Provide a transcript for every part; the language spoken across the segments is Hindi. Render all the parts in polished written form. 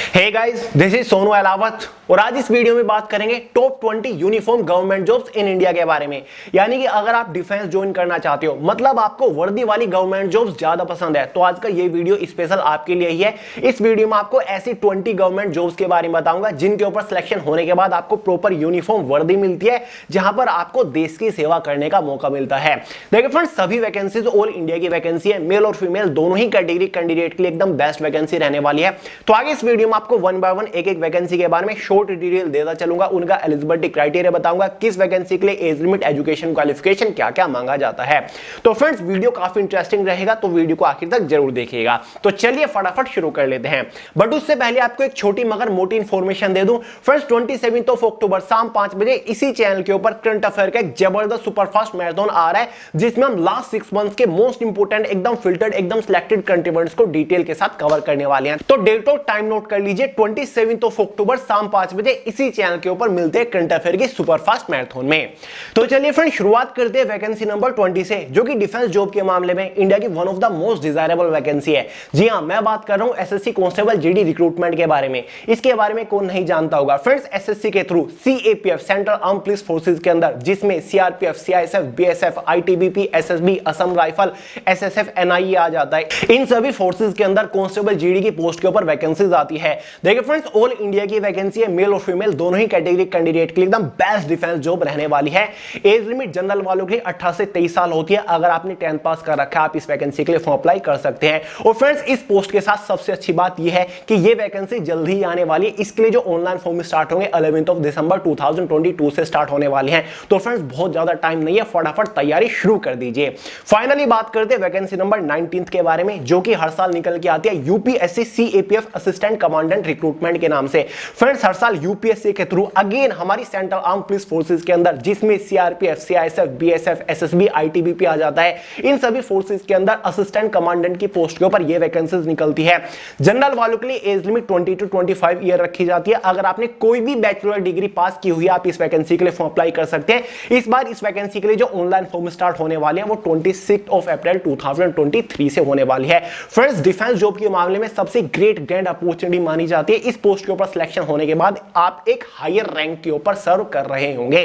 Hey guys, this is Sonu Ahlawat और आज इस वीडियो में बात करेंगे top 20 uniform government jobs in India के बारे में। यानी कि अगर आप डिफेंस ज्वाइन करना चाहते हो, मतलब आपको वर्दी वाली गवर्नमेंट जॉब्स ज्यादा पसंद है, तो आज का ये वीडियो स्पेशल आपके लिए ही है। इस वीडियो में आपको ऐसी 20 गवर्नमेंट जॉब्स के बारे में बताऊंगा जिनके ऊपर सिलेक्शन होने के बाद आपको प्रॉपर यूनिफॉर्म वर्दी मिलती है, जहां पर आपको देश की सेवा करने का मौका मिलता है। देखिए फ्रेंड्स, सभी वैकेंसीज ऑल इंडिया की वैकेंसी है, मेल और फीमेल दोनों ही कैटेगरी कैंडिडेट के लिए एकदम बेस्ट वैकेंसी रहने वाली है। तो आगे इस वीडियो में आपको वन बाय वन एक एक वैकेंसी के बारे में शॉर्ट डिटेल देता चलूंगा, उनका एलिजिबिलिटी क्राइटेरिया बताऊंगा, किस वैकेंसी के लिए एज लिमिट, एजुकेशन क्वालिफिकेशन क्या क्या मांगा जाता है। तो फ्रेंड्स, वीडियो काफी इंटरेस्टिंग रहेगा, तो वीडियो को आखिर तक जरूर देखिएगा। तो चलिए फटाफट शुरू कर लेते हैं। बट उससे पहले आपको एक छोटी मगर मोटी इंफॉर्मेशन दे दूं। फ्रेंड्स, 27 अक्टूबर शाम 5 बजे इसी चैनल के ऊपर करंट अफेयर का एक जबरदस्त सुपरफास्ट मैराथन आ रहा है, जिसमें हम लास्ट 6 मंथ्स के मोस्ट इंपोर्टेंट, एकदम फिल्टर्ड, एकदम सिलेक्टेड करंट इवेंट्स को डिटेल के साथ कवर करने वाले हैं। तो डेट और टाइम नोट कर लीजिए, 27 अक्टूबर शाम 5 बजे इसी चैनल के ऊपर मिलते हैं करंट अफेयर के सुपरफास्ट मैराथन में। तो चलिए फ्रेंड, शुरुआत करते हैं वैकेंसी नंबर 20 से, जो कि डिफेंस जॉब के मामले में इंडिया की one of the most desirable vacancy है। जी हां, मैं बात कर रहा हूं एसएससी कांस्टेबल जीडी रिक्रूटमेंट के बारे में। इसके बारे में कौन नहीं जानता होगा। फ्रेंड्स, एसएससी के through CAPF central arm police forces के अंदर, जिसमें CRPF, CISF, BSF, ITBP, SSB, Assam rifle, SSF, NIA आ जाता है। इन सभी फोर्सेस के अंदर कांस्टेबल जीडी की पोस्ट के ऊपर वैकेंसीज आती है। देखिए फ्रेंड्स, ऑल इंडिया की वैकेंसी है, मेल और फीमेल दोनों ही कैटेगरी कैंडिडेट के लिए एकदम बेस्ट डिफेंस जॉब रहने वाली है। एज लिमिट जनरल वालों के लिए 18 से 23 साल होती है। अगर आपने 10th पास कर रखा है, आप इस वैकेंसी के लिए फॉर्म अप्लाई कर सकते हैं। और फ्रेंड्स, इस पोस्ट के साथ सबसे अच्छी बात यह है कि यह वैकेंसी जल्दी ही आने वाली है। इसके लिए जो ऑनलाइन फॉर्म स्टार्ट होंगे 11 दिसंबर 2022 से स्टार्ट होने वाले हैं। तो फ्रेंड्स, बहुत ज्यादा टाइम नहीं है, फटाफट तैयारी शुरू कर दीजिए। फाइनली बात करते हैं वैकेंसी नंबर 19 के बारे में, जो कि हर साल निकल के आती है UPSC CAPF assistant commandant recruitment के नाम से। फ्रेंड्स, हर साल यूपीएससी के थ्रू अगेन हमारी सेंट्रल आर्म पुलिस फोर्सेस के अंदर, जिसमें CRPF, CISF, BSF, SSB, ITBP आ जाता है, इन सभी फोर्सेस के अंदर असिस्टेंट कमांडेंट की पोस्ट के ऊपर ये वैकेंसीज निकलती है। जनरल वालों के लिए एज लिमिट 20 to 25 ईयर रखी जाती है। अगर आपने कोई भी बैचलर डिग्री पास की हुई है, आप इस वैकेंसी के लिए फॉर्म अप्लाई कर सकते हैं। इस बार इस वैकेंसी के लिए जो ऑनलाइन फॉर्म स्टार्ट होने वाले हैं वो 26 अप्रैल 2023 से होने वाली है। फ्रेंड्स, डिफेंस जॉब के मामले में सबसे ग्रेट ग्रैंड अपॉर्चुनिटी मानी जाती है। इस पोस्ट के ऊपर सिलेक्शन होने के बाद आप एक हायर रैंक के ऊपर सर्व कर रहे होंगे।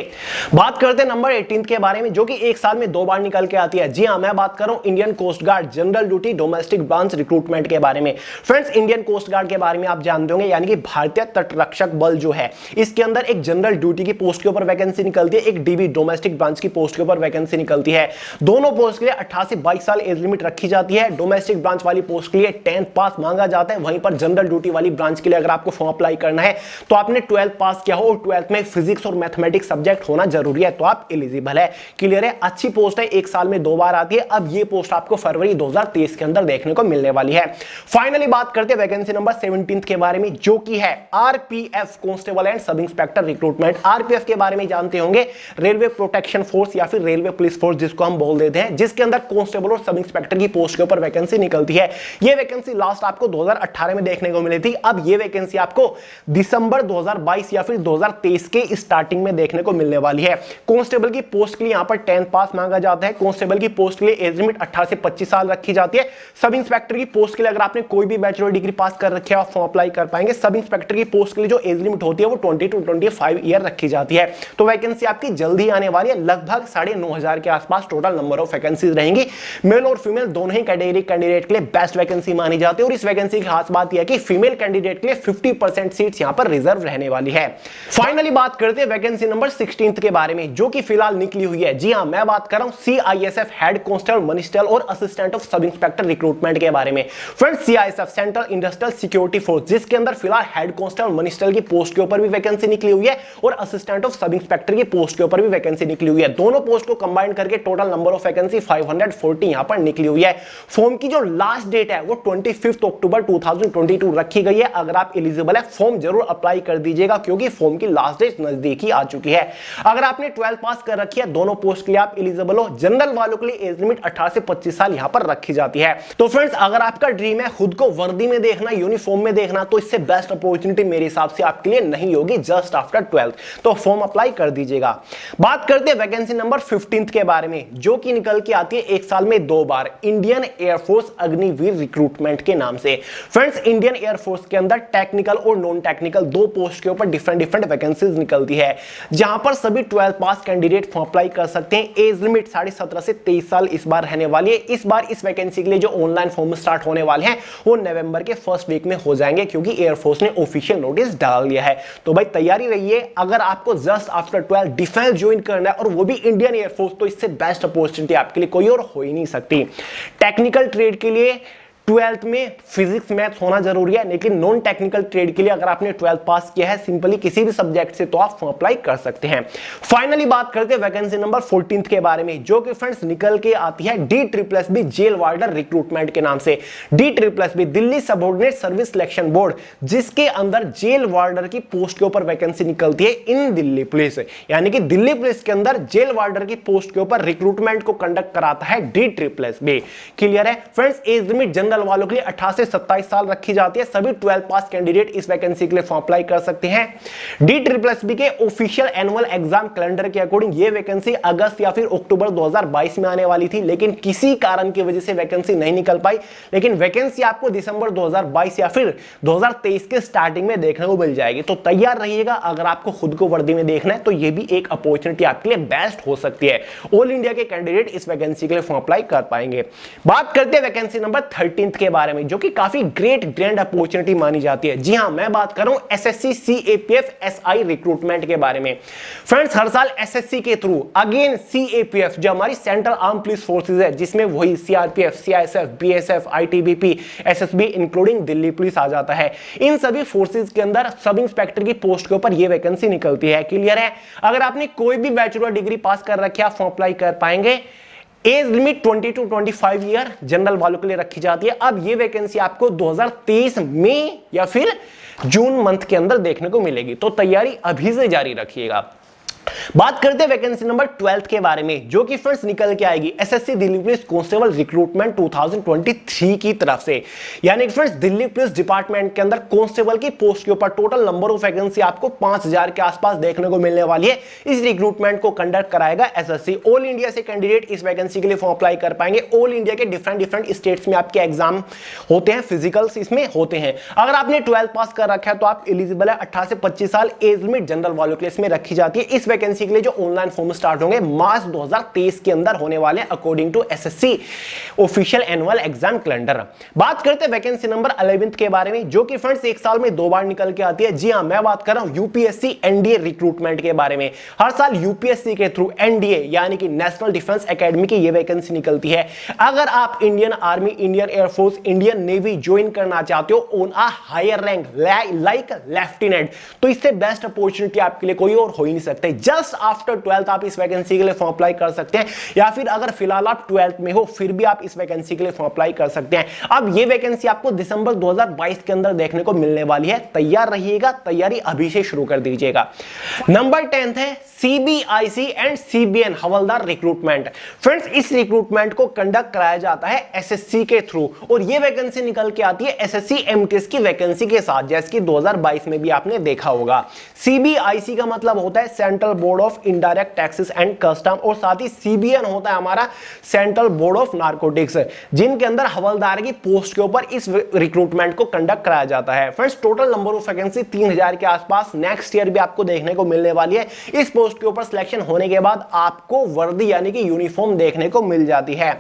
बात करते हैं नंबर 18 के बारे में, जो कि एक साल में 2 बार निकल के आती है। जी हां, मैं बात कर रहा हूं Indian coast guard general duty domestic branch recruitment के बारे में। फ्रेंड्स, इंडियन कोस्ट गार्ड के बारे में आप जानते होंगे, यानी कि भारतीय तटरक्षक बल जो है, इसके अंदर एक जनरल ड्यूटी की पोस्ट के ऊपर वैकेंसी निकलती है, एक डीबी डोमेस्टिक ब्रांच की पोस्ट के ऊपर वैकेंसी निकलती है। दोनों पोस्ट के लिए 18 से 22 साल एज लिमिट रखी जाती है। डोमेस्टिक ब्रांच वाली पोस्ट के लिए 10th पास मांगा जाता है। वहीं पर जनरल ड्यूटी वाली ब्रांच के लिए अगर आपको फॉर्म अप्लाई करना है तो आपने 12th पास किया हो और 12th में फिजिक्स और मैथमेटिक्स सब्जेक्ट होना जरूरी है, तो आप एलिजिबल है। क्लियर है? अच्छी पोस्ट है, एक साल में 2 बार आती है। अब ये पोस्ट आपको फरवरी 2023 के अंदर देखने को मिलने वाली है। फाइनली बात करते हैं वैकेंसी नंबर 17 के बारे में, जो कि है RPF constable and sub inspector recruitment. RPF के बारे में जानते होंगे, रेलवे प्रोटेक्शन फोर्स या फिर रेलवे पुलिस फोर्स जिसको हम बोल देते हैं, जिसके अंदर कांस्टेबल और सब इंस्पेक्टर की पोस्ट के ऊपर वैकेंसी निकलती है। ये वैकेंसी लास्ट आपको 2018 में देखने को मिली थी। अब ये वैकेंसी आपको दिसंबर 2022 या फिर 2023 के स्टार्टिंग में देखने को मिलने वाली है। कांस्टेबल की पोस्ट के लिए यहां पर 10th पास मांगा जाता है। कांस्टेबल की पोस्ट के लिए एज लिमिट 18 से 25 साल रखी जाती है। सब इंस्पेक्टर की पोस्ट के लिए अगर आपने कोई भी बैचलर डिग्री पास कर रखी है, आप फॉर्म अप्लाई कर पाएंगे। सब इंस्पेक्टर की पोस्ट के लिए जो एज लिमिट होती है वो 20 to 25 ईयर रखी जाती है। तो वैकेंसी आपकी जल्दी आने वाली है। लगभग 9,500 के आसपास टोटल नंबर ऑफ वैकेंसीज रहेंगी। मेल और फीमेल दोनों ही कैटेगरी कैंडिडेट के लिए बेस्ट वैकेंसी मानी जाती है। और इस वैकेंसी की खास बात यह है कि फीमेल कैंडिडेट के लिए 50% सीट्स यहां पर रिजर्व रहने वाली है। फाइनली बात करते हैं वैकेंसी नंबर 16 के बारे में, जो कि फिलहाल निकली हुई है। जी हां, मैं बात कर रहा हूं सीआईएसएफ हेड कांस्टेबल मनिस्टर और assistant of sub inspector recruitment के बारे में। Friends, CISF central industrial security force, जिसके अंदर फिलहाल हेड कांस्टेबल मनिस्टर की पोस्ट के ऊपर भी वैकेंसी निकली हुई है और असिस्टेंट ऑफ सब इंस्पेक्टर की पोस्ट के ऊपर भी वैकेंसी निकली हुई है। दोनों पोस्ट को कंबाइन करके टोटल नंबर ऑफ वैकेंसी 540 यहां पर निकली हुई है। फॉर्म की जो लास्ट डेट है वो 25 अक्टूबर 2022 रखी गई है। अगर आप एलिजिबल है, फॉर्म जरूर अप्लाई कर दीजिएगा, क्योंकि फॉर्म की लास्ट डेट नजदीक ही आ चुकी है। अगर आपने 12th पास कर रखी है, दोनों पोस्ट के लिए आप एलिजिबल हो। जनरल वालों के लिए एज लिमिट 18 से 25 साल यहां पर रखी जाती है। तो फ्रेंड्स, अगर आपका ड्रीम है खुद को वर्दी में देखना, यूनिफॉर्म में देखना, तो इससे बेस्ट अपॉर्चुनिटी मेरे हिसाब से आपके लिए नहीं होगी जस्ट आफ्टर 12th। तो फॉर्म अप्लाई कर दीजिएगा। बात करते हैं वैकेंसी नंबर 15 के बारे में, जो कि निकल के आती है एक साल में 2 बार, इंडियन एयरफोर्स अग्निवीर रिक्रूटमेंट के नाम से। फ्रेंड्स, इंडियन एयरफोर्स के अंदर टेक्निकल और नॉन टेक्निकल दो पोस्ट के ऊपर डिफरेंट वैकेंसीज निकलती है, जहां पर सभी 12 पास कैंडिडेट फॉर्म अप्लाई कर सकते हैं। एज लिमिट 17.5 से 23 साल इस बार रहने वाली है। इस बार इस वैकेंसी के लिए जो ऑनलाइन फॉर्म स्टार्ट होने वाले हैं वो नवंबर के फर्स्ट वीक में हो जाएंगे, क्योंकि एयरफोर्स ने ऑफिशियल नोटिस डाल दिया है। तो भाई तैयारी रहिए, अगर आपको जस्ट आफ्टर 12 डिफेंस ज्वाइन करना है और वो भी इंडियन एयरफोर्स, तो इससे बेस्ट अपॉर्चुनिटी आपके लिए कोई और हो ही नहीं सकती। टेक्निकल ट्रेड के लिए 12th में फिजिक्स मैथ्स होना जरूरी है, लेकिन नॉन टेक्निकल ट्रेड के लिए अगर आपने 12th पास किया है सिंपली किसी भी सब्जेक्ट से, तो आप फॉर्म अप्लाई कर सकते हैं। फाइनली बात करते हैं वैकेंसी नंबर 14 के बारे में, जो कि फ्रेंड्स निकल के आती है DSSB जेल वार्डर रिक्रूटमेंट के नाम से। DSSB Delhi subordinate service selection board, जिसके अंदर जेल वार्डर की पोस्ट के ऊपर वैकेंसी निकलती है इन दिल्ली पुलिस, यानी कि दिल्ली पुलिस के अंदर जेल वार्डर की पोस्ट के ऊपर रिक्रूटमेंट को कंडक्ट कराता है DSSB। क्लियर है फ्रेंड्स? एज लिमिट जनरल वालों के लिए 18 से 27 साल रखी जाती है। सभी 12 पास कैंडिडेट इस वैकेंसी के लिए फॉर्म अप्लाई कर सकते हैं। DSSB के ऑफिशियल एनुअल एग्जाम कैलेंडर के अकॉर्डिंग ये वैकेंसी अगस्त या फिर अक्टूबर 2022 में आने वाली थी, लेकिन किसी कारण की वजह से वैकेंसी नहीं निकल पाई। लेकिन वैकेंसी आपको दिसंबर 2022 या फिर 2023 के स्टार्टिंग में देखने को मिल जाएगी। तो तैयार रहिएगा, अगर आपको खुद को वर्दी में देखना है तो ये भी एक अपॉर्चुनिटी आपके लिए बेस्ट हो सकती है। ऑल इंडिया के कैंडिडेट इस वैकेंसी के लिए फॉर्म अप्लाई कर पाएंगे। बात करते हैं वैकेंसी नंबर 13 के बारे में, जो कि काफी ग्रेंड अपॉर्चुनिटी मानी जाती है। जी हां, मैं बात कर रहा हूं SSC CAPF SI रिक्रूटमेंट के बारे में। फ्रेंड्स, हर साल SSC के थ्रू अगेन CAPF जो हमारी सेंट्रल आर्म पुलिस फोर्सेज है, जिसमें वही CRPF, CISF, BSF, ITBP, SSB including Delhi police आ जाता है। इन सभी फोर्सेज के अंदर सब इंस्पेक्टर की पोस्ट के ऊपर यह वैकेंसी निकलती है। क्लियर है? अगर आपने कोई भी बैचलर डिग्री पास कर रखी है, आप फॉर्म अप्लाई कर पाएंगे। Age limit 20 to 25 year general वालों के लिए रखी जाती है। अब ये वैकेंसी आपको 2023 में या फिर जून मंथ के अंदर देखने को मिलेगी, तो तैयारी अभी से जारी रखिएगा। बात करते हैं वैकेंसी नंबर 12 के बारे में, जो कि फ्रेंड्स निकल के आएगी SSC Delhi police constable recruitment 2023 की तरफ से। यानी कि फ्रेंड्स दिल्ली पुलिस डिपार्टमेंट के अंदर कांस्टेबल की पोस्ट के ऊपर टोटल नंबर ऑफ वैकेंसी आपको 5000 के आसपास देखने को मिलने वाली है। इस रिक्रूटमेंट को कंडक्ट कराएगा SSC। ऑल इंडिया से कैंडिडेट इस वैकेंसी के लिए फॉर्म अप्लाई कर पाएंगे। ऑल इंडिया के डिफरेंट स्टेट्स में आपके एग्जाम होते हैं, फिजिकल्स इसमें होते हैं। अगर आपने 12 पास कर रखा है तो आप एलिजिबल है। 18 से 25 साल एज लिमिट जनरल वालों के लिए इसमें रखी जाती है। इस वैकेंसी के लिए जो ऑनलाइन फॉर्म स्टार्ट होंगे मार्च 2023 के अंदर होने वाले according to SSC official annual exam calendar. बात करते हैं वैकेंसी नंबर 11 के बारे में, जो कि फ्रेंड्स एक साल में 2 बार निकल के आती है। जी हां, मैं बात कर रहा हूं UPSC NDA रिक्रूटमेंट के बारे में। हर साल UPSC के थ्रू NDA यानी कि नेशनल डिफेंस एकेडमी की यह वैकेंसी निकलती है। अगर आप Indian army, Indian air force, Indian navy join करना चाहते हो on a higher rank like lieutenant, तो इससे बेस्ट अपॉर्चुनिटी आपके लिए कोई और हो ही नहीं सकते। जस्ट आफ्टर 12th आप इस वैकेंसी के लिए फॉर्म अप्लाई कर सकते हैं, या फिर अगर फिलहाल आप 12th में हो फिर भी आप इस वैकेंसी के लिए फॉर्म अप्लाई कर सकते हैं। अब ये वैकेंसी आपको दिसंबर 2022 के अंदर देखने को मिलने वाली है। तैयार रहिएगा, तैयारी अभी से शुरू कर दीजिएगा। नंबर 10 है CBIC and CBN havildar recruitment. Friends, इस रिक्रूटमेंट को कंडक्ट कराया जाता है SSC के थ्रू, और ये वैकेंसी निकल के आती है SSC MTS की वैकेंसी के साथ, जैसे कि 2022 में भी आपने देखा होगा। CBIC का मतलब होता है central board of indirect taxes and custom, और साथ ही CBN होता है हमारा सेंट्रल बोर्ड ऑफ नारकोटिक्स, जिनके अंदर हवलदार की पोस्ट के ऊपर इस रिक्रूटमेंट को कंडक्ट कराया जाता है। Friends, total number of vacancy 3000 के आसपास नेक्स्ट ईयर भी आपको देखने को मिलने वाली है। इस पोस्ट के ऊपर सिलेक्शन होने के बाद आपको वर्दी यानी कि यूनिफॉर्म देखने को मिल जाती है।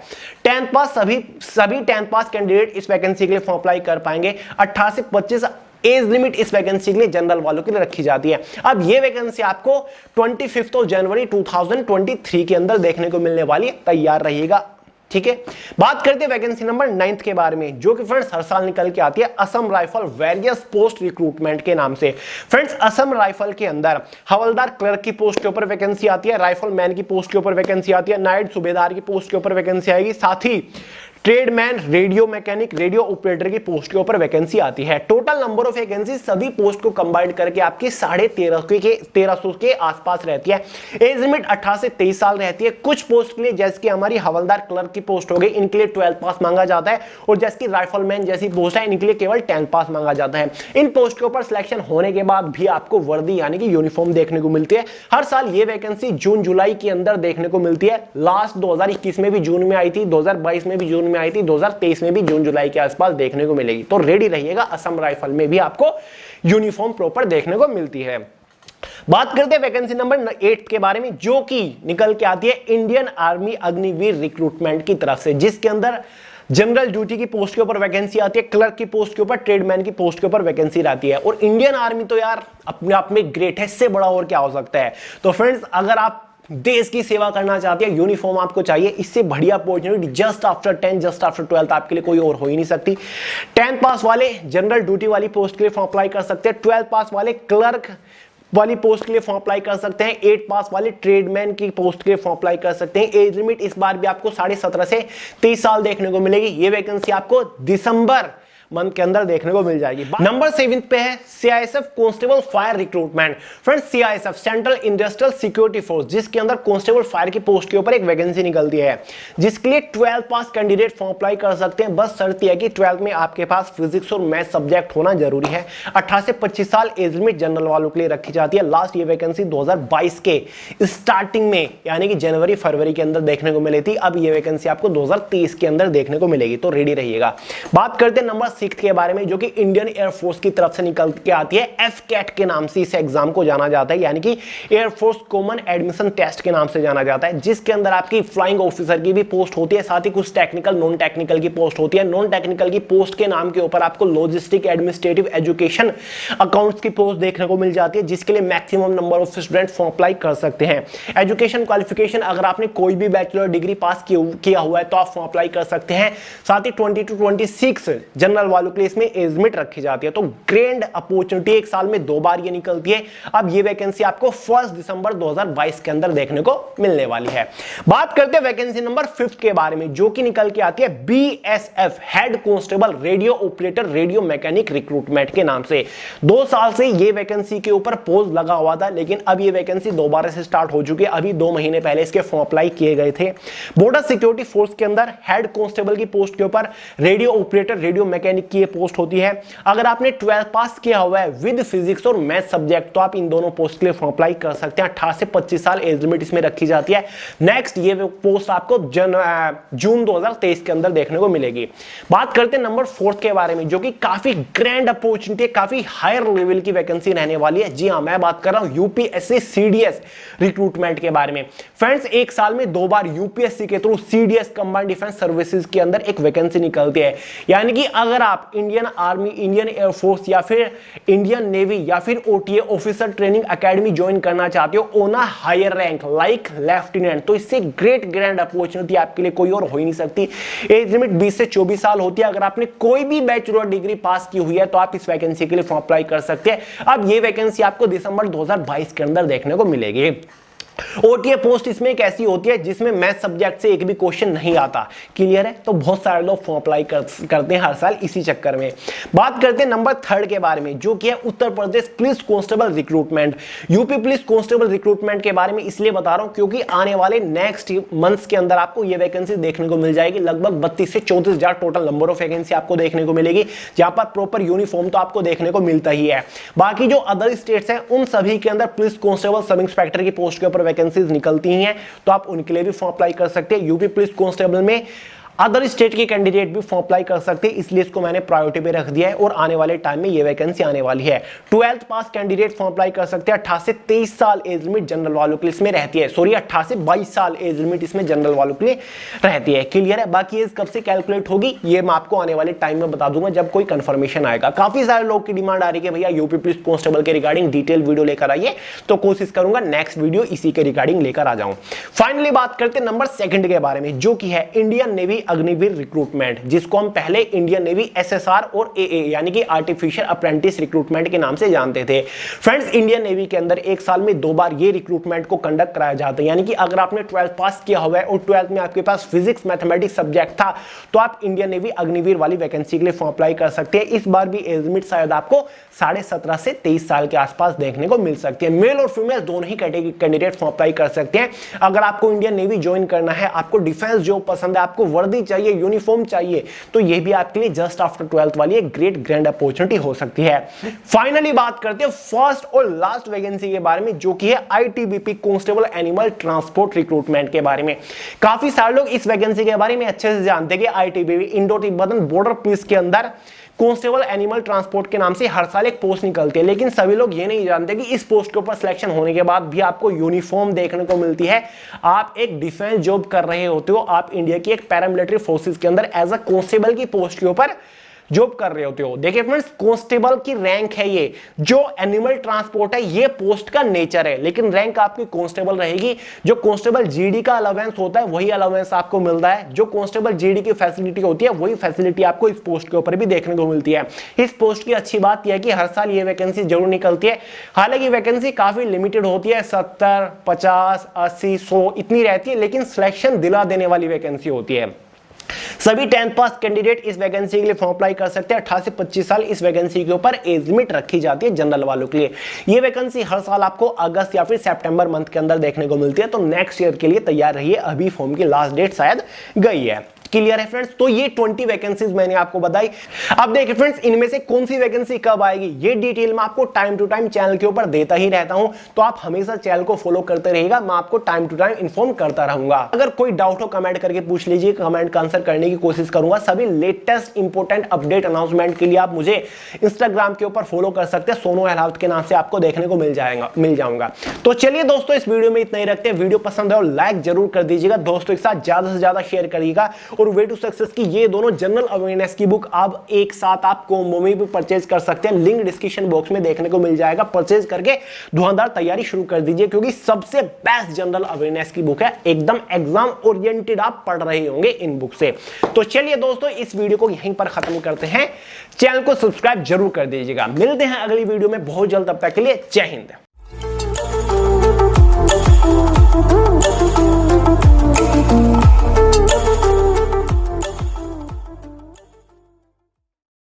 10th पास सभी 10th पास कैंडिडेट इस वैकेंसी के लिए फॉर्म अप्लाई कर पाएंगे। 18 से 25 एज लिमिट इस वैकेंसी के लिए जनरल वालों के लिए रखी जाती है। अब ये वैकेंसी आपको 25 जनवरी 2023 के अंदर देखने को मिलने वाली है। तैयार रहिएगा, ठीक है। बात करते हैं वैकेंसी नंबर 9 के बारे में, जो कि फ्रेंड्स हर साल निकल के आती है Assam rifle various post recruitment के नाम से। फ्रेंड्स, असम राइफल के अंदर हवलदार क्लर्क की पोस्ट के ऊपर वैकेंसी आती है, राइफल मैन की पोस्ट के ऊपर वैकेंसी आती है, नायब सूबेदार की पोस्ट के ऊपर वैकेंसी आएगी, साथ ही tradesman, radio mechanic, radio operator की पोस्ट के ऊपर वैकेंसी आती है। टोटल नंबर ऑफ वैकेंसी सभी पोस्ट को कंबाइंड करके आपकी 1350 के आसपास रहती है। एज लिमिट 18 से 23 साल रहती है। कुछ पोस्ट के लिए, जैसे कि हमारी हवलदार क्लर्क की पोस्ट हो गई, इनके लिए 12th पास मांगा जाता है, और जैसे कि राइफलमैन जैसी पोस्ट है इनके लिए केवल 10th पास मांगा जाता है। इन पोस्ट के ऊपर सिलेक्शन होने के बाद भी आपको वर्दी यानी कि यूनिफॉर्म देखने को मिलती है। हर साल ये वैकेंसी जून जुलाई के अंदर देखने को मिलती है। लास्ट 2021 में भी जून में आई थी, 2022 में भी जून में आई थी, 2023 में भी जून जुलाई के आसपास देखने को मिलेगी। तो रेडी रहिएगा, असम राइफल में भी आपको यूनिफॉर्म प्रॉपर देखने को मिलती है। बात करते हैं वैकेंसी नंबर 8 के बारे में, जो कि निकल के आती है इंडियन आर्मी अग्निवीर रिक्रूटमेंट की तरफ से, जिसके अंदर जनरल ड्यूटी की पोस्ट के ऊपर वैकेंसी आती है, क्लर्क की पोस्ट के ऊपर, ट्रेडमैन की पोस्ट के ऊपर वैकेंसी रहती है। और इंडियन आर्मी तो यार अपने आप में ग्रेट है, इससे बड़ा और क्या हो सकता है। तो फ्रेंड्स, अगर आप देश की सेवा करना चाहते हैं, यूनिफॉर्म आपको चाहिए, इससे बढ़िया opportunity just after 10 just after 12 आपके लिए कोई और हो ही नहीं सकती। 10th पास वाले जनरल ड्यूटी वाली पोस्ट के लिए फॉर्म अप्लाई कर सकते हैं, 12th पास वाले क्लर्क वाली पोस्ट के लिए फॉर्म अप्लाई कर सकते हैं, 8 पास वाले ट्रेडमैन की पोस्ट के लिए फॉर्म अप्लाई कर सकते हैं। एज लिमिट इस बार भी आपको 17.5 से 23 साल देखने को मिलेगी। ये वैकेंसी आपको दिसंबर मंथ के अंदर देखने को मिल जाएगी। नंबर 7 पे है CISF constable fire recruitment. Friends, CISF central industrial security force, जिसके अंदर कांस्टेबल फायर की पोस्ट के ऊपर एक वैकेंसी निकलती है, जिसके लिए 12th पास कैंडिडेट फॉर्म अप्लाई कर सकते हैं। बस शर्त यह है कि 12th में आपके पास फिजिक्स और मैथ सब्जेक्ट होना जरूरी है। 18 से 25 साल एज लिमिट जनरल वालों के लिए रखी जाती है। लास्ट ये वैकेंसी 2022 के स्टार्टिंग में यानी कि जनवरी फरवरी के अंदर देखने को मिली थी। अब ये वैकेंसी आपको 2023 के अंदर देखने को मिलेगी, तो रेडी रहिएगा। बात करते हैं नंबर 6 के बारे में, जो कि इंडियन एयरफोर्स की तरफ से निकल के आती है। एफकेट के नाम से इस एग्जाम को जाना जाता है, यानी कि एयरफोर्स कॉमन एडमिशन टेस्ट के नाम से जाना जाता है, जिसके अंदर आपकी फ्लाइंग ऑफिसर की भी पोस्ट होती है, साथ ही कुछ टेक्निकल नॉन टेक्निकल की पोस्ट होती है। नॉन टेक्निकल की पोस्ट के नाम के ऊपर आपको लॉजिस्टिक, एडमिनिस्ट्रेटिव, एजुकेशन, अकाउंट्स की पोस्ट देखने को मिल जाती है, जिसके लिए maximum number of student form apply कर सकते हैं। एजुकेशन क्वालिफिकेशन, अगर आपने कोई भी बैचलर डिग्री पास किया हुआ है तो आप फॉर्म अप्लाई कर सकते हैं। साथ ही 20 to 26 जनरल वालों के लिए इसमें एज लिमिट रखी जाती है। तो ग्रैंड अपॉर्चुनिटी, एक साल में 2 बार ये निकलती है। अब ये वैकेंसी आपको 1 दिसंबर 2022 के अंदर देखने को मिलने वाली है। बात करते हैं वैकेंसी नंबर 5 के बारे में, जो कि निकल के आती है BSF head constable radio operator radio mechanic recruitment के नाम से। 2 साल से ये वैकेंसी के ऊपर पोज लगा हुआ था, लेकिन अब ये वैकेंसी दोबारा से स्टार्ट हो चुकी है। अभी 2 महीने पहले इसके फॉर्म अप्लाई किए गए थे। बॉर्डर सिक्योरिटी फोर्स के अंदर हेड कांस्टेबल की पोस्ट के ऊपर रेडियो ऑपरेटर रेडियो मैकेनिक की पोस्ट होती है। अगर आपने 12th पास किया हुआ है विद फिजिक्स और मैथ सब्जेक्ट, तो आप इन दोनों पोस्ट के लिए फॉर्म अप्लाई कर सकते हैं। 18 से 25 साल एज लिमिट इसमें रखी जाती है। नेक्स्ट ये पोस्ट आपको जून 2023 के अंदर देखने को मिलेगी। बात करते हैं नंबर 4 के बारे में, जो कि काफी ग्रैंड अपॉर्चुनिटी, काफी हायर लेवल की वैकेंसी रहने वाली है। जी हां, मैं बात कर रहा हूं यूपीएससी सीडीएस रिक्रूटमेंट के बारे में। फ्रेंड्स, एक साल में 2 बार यूपीएससी के through CDS combined defence services के अंदर एक वैकेंसी निकलती है। यानी कि अगर आप इंडियन आर्मी, इंडियन एयरफोर्स या फिर इंडियन नेवी या फिर OTA officer training academy join करना चाहते हो on a higher rank like lieutenant, तो इससे ग्रैंड अपॉर्चुनिटी आपके लिए कोई और हो ही नहीं सकती। एज लिमिट 20 से 24 साल होती है। अगर आपने कोई भी बैचलर डिग्री पास की हुई है तो आप इस वैकेंसी के लिए फॉर्म अप्लाई कर सकते हैं। अब ये वैकेंसी आपको दिसंबर 2022 के अंदर देखने को मिलेगी। ओटीए पोस्ट इसमें एक ऐसी होती है जिसमें मैथ सब्जेक्ट से एक भी क्वेश्चन नहीं आता। क्लियर है? तो बहुत सारे लोग फॉर्म अप्लाई करते हैं हर साल इसी चक्कर में। बात करते हैं नंबर 3 के बारे में, जो कि है Uttar Pradesh police constable recruitment. UP police constable recruitment के बारे में इसलिए बता रहा हूं क्योंकि आने वाले नेक्स्ट मंथ्स के अंदर आपको यह वैकेंसी देखने को मिल जाएगी। लगभग 32 से 34 हजार टोटल नंबर ऑफ वैकेंसी आपको देखने को मिलेगी, जहां पर प्रॉपर यूनिफॉर्म तो आपको देखने को मिलता ही है। बाकी जो अदर स्टेट्स हैं उन सभी के अंदर पुलिस कांस्टेबल, सब इंस्पेक्टर की पोस्ट के ऊपर वैकेंसीज निकलती हैं, तो आप उनके लिए भी फॉर्म अप्लाई कर सकते हैं। यूपी पुलिस कांस्टेबल में अदर स्टेट के कैंडिडेट भी फॉर्म अप्लाई कर सकते हैं, इसलिए इसको मैंने प्रायोरिटी पे रख दिया है और आने वाले टाइम में ये वैकेंसी आने वाली है। 12th पास कैंडिडेट फॉर्म अप्लाई कर सकते हैं। 18 से 23 साल एज लिमिट जनरल वालों के लिए इसमें रहती है। सॉरी, 18 से 22 साल एज लिमिट इसमें जनरल वालों के लिए रहती है। क्लियर है? बाकी एज कब से कैलकुलेट होगी ये मैं आपको आने वाले टाइम में बता दूंगा जब कोई कंफर्मेशन आएगा। काफी सारे लोग की डिमांड आ रही है भैया यूपी पुलिस कांस्टेबल के रिगार्डिंग डिटेल वीडियो लेकर आइए, तो कोशिश करूंगा नेक्स्ट वीडियो इसी के रिगार्डिंग लेकर आ जाऊं। फाइनली बात करते हैं नंबर 2 के बारे में, जो कि है इंडियन नेवी अग्निवीर रिक्रूटमेंट, जिसको हम पहले इंडियन नेवी एसएसआर और एए यानी कि आर्टिफिशियल अप्रेंटिस रिक्रूटमेंट के नाम से जानते थे। फ्रेंड्स, इंडियन नेवी के अंदर एक साल में 2 बार ये रिक्रूटमेंट को कंडक्ट कराया जाता है। यानी कि अगर आपने 12th पास किया हुआ है और 12th में आपके पास फिजिक्स मैथमेटिक्स सब्जेक्ट था, तो आप इंडियन नेवी अग्निवीर वाली वैकेंसी के लिए फॉर्म अप्लाई कर सकते हैं। इस बार भी एज लिमिट शायद आपको 17.5 से 23 साल के आसपास देखने को मिल सकती है। मेल और फीमेल दोनों ही कैंडिडेट फॉर्म अप्लाई कर सकते हैं। अगर आपको इंडियन नेवी ज्वाइन करना है, आपको डिफेंस जॉब पसंद है, आपको वर्दी वर्दी चाहिए, यूनिफॉर्म चाहिए, तो ये भी आपके लिए जस्ट आफ्टर 12th वाली एक ग्रेट ग्रैंड अपॉर्चुनिटी हो सकती है। फाइनली बात करते हैं फर्स्ट और लास्ट वैकेंसी के बारे में, जो कि है ITBP constable animal transport recruitment के बारे में। काफी सारे लोग इस वैकेंसी के बारे में अच्छे से जानते हैं कि ITBP Indo Tibetan border police के अंदर कांस्टेबल एनिमल ट्रांसपोर्ट के नाम से हर साल एक पोस्ट निकलती है, लेकिन सभी लोग ये नहीं जानते कि इस पोस्ट के ऊपर सिलेक्शन होने के बाद भी आपको यूनिफॉर्म देखने को मिलती है। आप एक डिफेंस जॉब कर रहे होते हो, आप इंडिया की एक पैरामिलिट्री फोर्सेस के अंदर एज अ कांस्टेबल की पोस्ट के ऊपर जॉब कर रहे होते हो। देखिए फ्रेंड्स, कांस्टेबल की रैंक है ये, जो एनिमल ट्रांसपोर्ट है ये पोस्ट का नेचर है, लेकिन रैंक आपकी कांस्टेबल रहेगी। जो कांस्टेबल जीडी का अलाउंस होता है वही अलाउंस आपको मिलता है, जो कांस्टेबल जीडी की फैसिलिटी होती है वही फैसिलिटी आपको इस पोस्ट के ऊपर भी देखने को मिलती है। इस पोस्ट की अच्छी बात यह है कि हर साल ये वैकेंसी जरूर निकलती है। हालांकि वैकेंसी काफी लिमिटेड होती है, 70, 50, 80, 100 इतनी रहती है, लेकिन सिलेक्शन दिला देने वाली वैकेंसी होती है। सभी 10th पास कैंडिडेट इस वैकेंसी के लिए फॉर्म अप्लाई कर सकते हैं। 18 से 25 साल इस वैकेंसी के ऊपर एज लिमिट रखी जाती है जनरल वालों के लिए। ये वैकेंसी हर साल आपको अगस्त या फिर सितंबर मंथ के अंदर देखने को मिलती है, तो नेक्स्ट ईयर के लिए तैयार रहिए, अभी फॉर्म की लास्ट डेट शायद गई है। क्लियर है फ्रेंड्स? तो ये 20 वैकेंसीज मैंने आपको बताई। अब देखिए फ्रेंड्स, इनमें से कौन सी वैकेंसी कब आएगी ये डिटेल में आपको टाइम टू टाइम चैनल के ऊपर देता ही रहता हूं, तो आप हमेशा चैनल को फॉलो करते रहिएगा, मैं आपको टाइम टू टाइम इन्फॉर्म करता रहूंगा। अगर कोई डाउट हो कमेंट करके पूछ लीजिए, कमेंट का आंसर करने की कोशिश करूंगा। सभी लेटेस्ट इंपोर्टेंट अपडेट अनाउंसमेंट के लिए आप मुझे इंस्टाग्राम के ऊपर फॉलो कर सकते हैं, सोनू अहलावत के नाम से आपको देखने को मिल जाऊंगा। तो चलिए दोस्तों, इस वीडियो में इतना ही रखते हैं। वीडियो पसंद है और लाइक जरूर कर दीजिएगा, दोस्तों के साथ ज्यादा से ज्यादा शेयर करिएगा। और वे टू सक्सेस की ये दोनों जनरल अवेयरनेस की बुक आप एक साथ आप कॉम्बो में भी परचेज कर सकते हैं, लिंक डिस्क्रिप्शन बॉक्स में देखने को मिल जाएगा। परचेज करके धुआंधार तैयारी शुरू कर दीजिए, क्योंकि सबसे बेस्ट जनरल अवेयरनेस की बुक है, एकदम एग्जाम ओरिएंटेड आप पढ़ रहे होंगे इन बुक से। तो चलिए दोस्तों, इस वीडियो को यहीं पर खत्म करते हैं। चैनल को सब्सक्राइब जरूर कर दीजिएगा। मिलते हैं अगली वीडियो में बहुत जल्द, तब तक के लिए जय हिंद।